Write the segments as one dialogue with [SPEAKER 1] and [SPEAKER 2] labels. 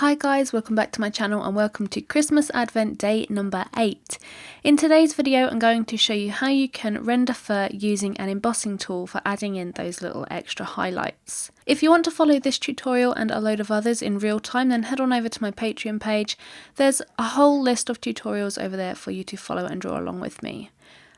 [SPEAKER 1] Hi guys, welcome back to my channel and welcome to Christmas Advent day number 8. In today's video I'm going to show you how you can render fur using an embossing tool for adding in those little extra highlights. If you want to follow this tutorial and a load of others in real time, then head on over to my Patreon page. There's a whole list of tutorials over there for you to follow and draw along with me.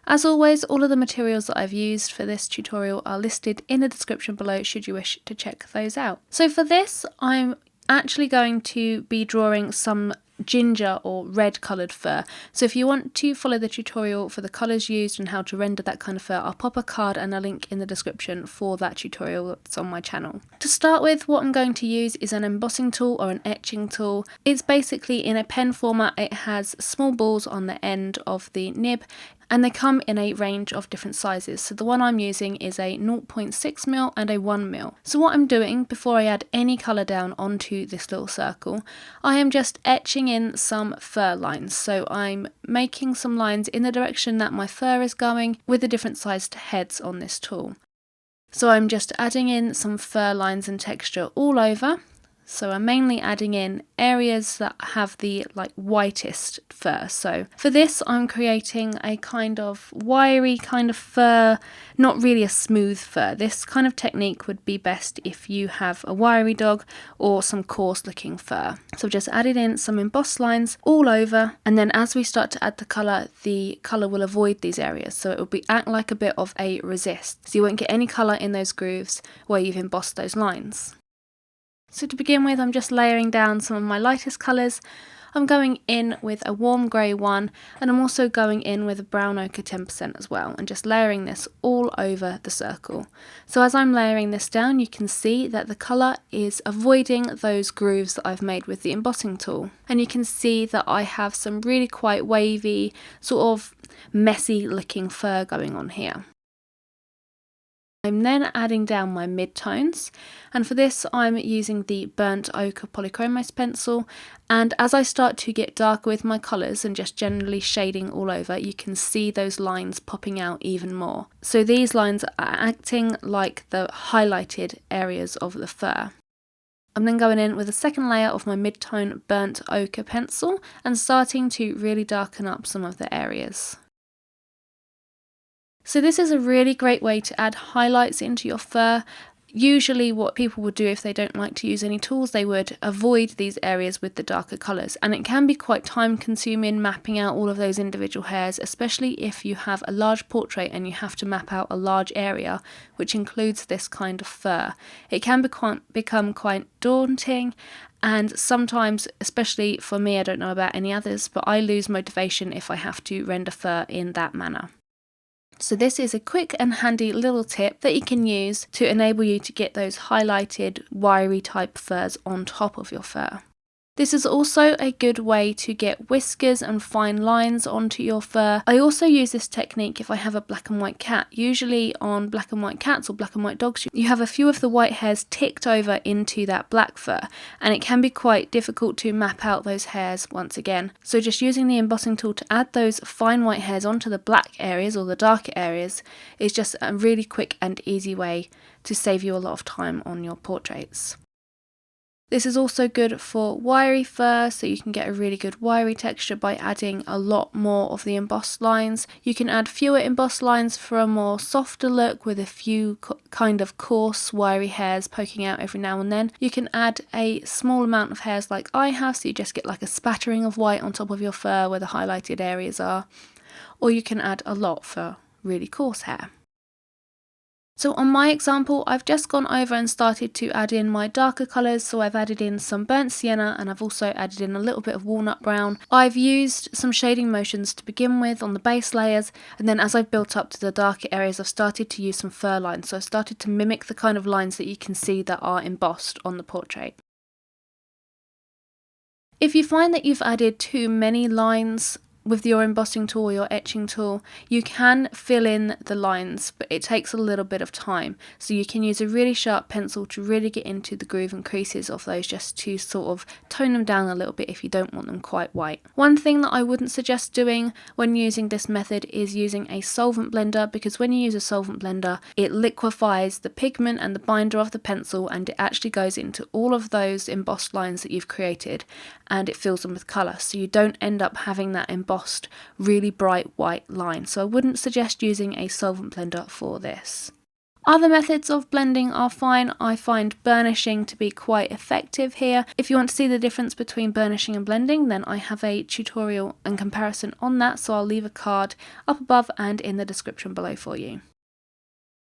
[SPEAKER 1] As always, all of the materials that I've used for this tutorial are listed in the description below should you wish to check those out. So for this, I'm actually going to be drawing some ginger or red coloured fur. So if you want to follow the tutorial for the colours used and how to render that kind of fur, I'll pop a card and a link in the description for that tutorial that's on my channel. To start with, what I'm going to use is an embossing tool or an etching tool. It's basically in a pen format. It has small balls on the end of the nib and they come in a range of different sizes. So the one I'm using is a 0.6mm and a 1mm. So what I'm doing before I add any colour down onto this little circle, I am just etching in some fur lines. So I'm making some lines in the direction that my fur is going with the different sized heads on this tool. So I'm just adding in some fur lines and texture all over. So I'm mainly adding in areas that have the whitest fur. So for this I'm creating a kind of wiry kind of fur, not really a smooth fur. This kind of technique would be best if you have a wiry dog or some coarse looking fur. So I've just added in some embossed lines all over, and then as we start to add the colour will avoid these areas. So it will act like a bit of a resist. So you won't get any colour in those grooves where you've embossed those lines. So to begin with, I'm just layering down some of my lightest colours. I'm going in with a warm grey one, and I'm also going in with a brown ochre 10% as well, and just layering this all over the circle. So as I'm layering this down, you can see that the colour is avoiding those grooves that I've made with the embossing tool. And you can see that I have some really quite wavy, sort of messy looking fur going on here. I'm then adding down my mid-tones, and for this I'm using the burnt ochre Polychromos pencil, and as I start to get darker with my colours and just generally shading all over, you can see those lines popping out even more. So these lines are acting like the highlighted areas of the fur. I'm then going in with a second layer of my mid-tone burnt ochre pencil and starting to really darken up some of the areas. So this is a really great way to add highlights into your fur. Usually what people would do if they don't like to use any tools, they would avoid these areas with the darker colours, and it can be quite time consuming mapping out all of those individual hairs, especially if you have a large portrait and you have to map out a large area which includes this kind of fur. It can become quite daunting, and sometimes, especially for me, I don't know about any others, but I lose motivation if I have to render fur in that manner. So this is a quick and handy little tip that you can use to enable you to get those highlighted wiry type furs on top of your fur. This is also a good way to get whiskers and fine lines onto your fur. I also use this technique if I have a black and white cat. Usually on black and white cats or black and white dogs, you have a few of the white hairs ticked over into that black fur, and it can be quite difficult to map out those hairs once again. So just using the embossing tool to add those fine white hairs onto the black areas or the darker areas is just a really quick and easy way to save you a lot of time on your portraits. This is also good for wiry fur, so you can get a really good wiry texture by adding a lot more of the embossed lines. You can add fewer embossed lines for a more softer look with a few kind of coarse wiry hairs poking out every now and then. You can add a small amount of hairs like I have, so you just get like a spattering of white on top of your fur where the highlighted areas are. Or you can add a lot for really coarse hair. So on my example, I've just gone over and started to add in my darker colours, so I've added in some burnt sienna and I've also added in a little bit of walnut brown. I've used some shading motions to begin with on the base layers, and then as I've built up to the darker areas, I've started to use some fur lines, so I've started to mimic the kind of lines that you can see that are embossed on the portrait. If you find that you've added too many lines with your embossing tool or your etching tool, you can fill in the lines, but it takes a little bit of time. So you can use a really sharp pencil to really get into the groove and creases of those, just to sort of tone them down a little bit if you don't want them quite white. One thing that I wouldn't suggest doing when using this method is using a solvent blender, because when you use a solvent blender, it liquefies the pigment and the binder of the pencil, and it actually goes into all of those embossed lines that you've created, and it fills them with colour, so you don't end up having that embossed really bright white line. So I wouldn't suggest using a solvent blender for this. Other methods of blending are fine. I find burnishing to be quite effective here. If you want to see the difference between burnishing and blending, then I have a tutorial and comparison on that, so I'll leave a card up above and in the description below for you.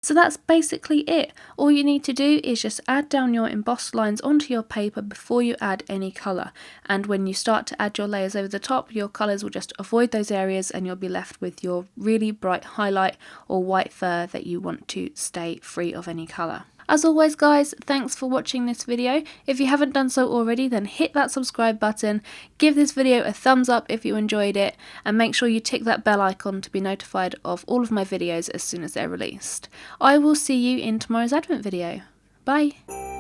[SPEAKER 1] So that's basically it. All you need to do is just add down your embossed lines onto your paper before you add any colour, and when you start to add your layers over the top, your colours will just avoid those areas and you'll be left with your really bright highlight or white fur that you want to stay free of any colour. As always guys, thanks for watching this video. If you haven't done so already, then hit that subscribe button, give this video a thumbs up if you enjoyed it, and make sure you tick that bell icon to be notified of all of my videos as soon as they're released. I will see you in tomorrow's Advent video. Bye!